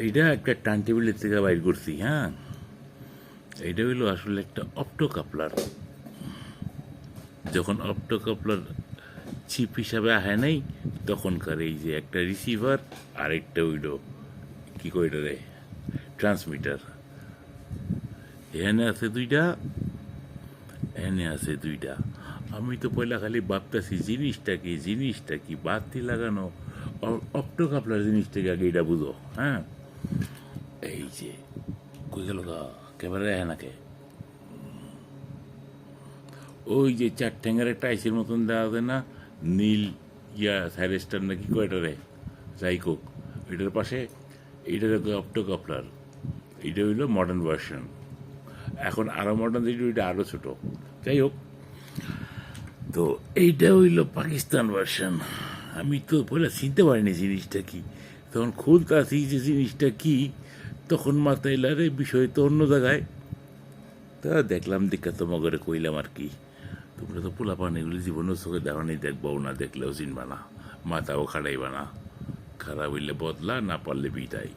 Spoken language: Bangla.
এইটা একটা টার্ন টেবিলের থেকে বাইর করছি। হ্যাঁ, এইটা হইলো আসলে একটা অপ্টো কাপলার। যখন অপ্টো কাপলার চিপ হিসাবে আহে নাই, তখনকার এই যে একটা রিসিভার আর একটা হইল কি কইটা রে, ট্রান্সমিটার। এখানে আছে দুইটা, এখানে আছে দুইটা। আমি তো পয়লা খালি ভাবতেছি জিনিসটা কি বাতি লাগানো। অপ্টো কাপলার জিনিসটাকে আগে এটা বুঝো। হ্যাঁ, এই যে কই গেল গা ক্যামেরা এনাকে, ওই যে চার ঠ্যাঙ্গার একটা আইসির মতন দেওয়া যায় না, নীল ইয়া সাইরেস্টার নাকি কয়টা রে, যাই হোক, এটার পাশে এইটার অপ্টো কাপলার। এইটা হইলো মডার্ন ভার্সন। এখন আরো মডার্ন যেটা ওইটা আরো ছোট। যাই হোক, তো এইটা হইল পাকিস্তান ভার্সন। আমি তো পয়লা চিনতে পারিনি জিনিসটা কি, তখন খুলতে আসি যে জিনিসটা কি, তখন মাথায় লারে বিষয় তো অন্য জায়গায়। তা দেখলাম দেখা তোমাকে কইলাম আর কি। তোমরা তো পোলা পান এগুলি জীবনের চোখে দেখো নি, দেখবাও না, দেখলেও চিনবা না, মাথাও খাড়াইবা না। খারাপ হইলে বদলা, না পারলে বিদায়।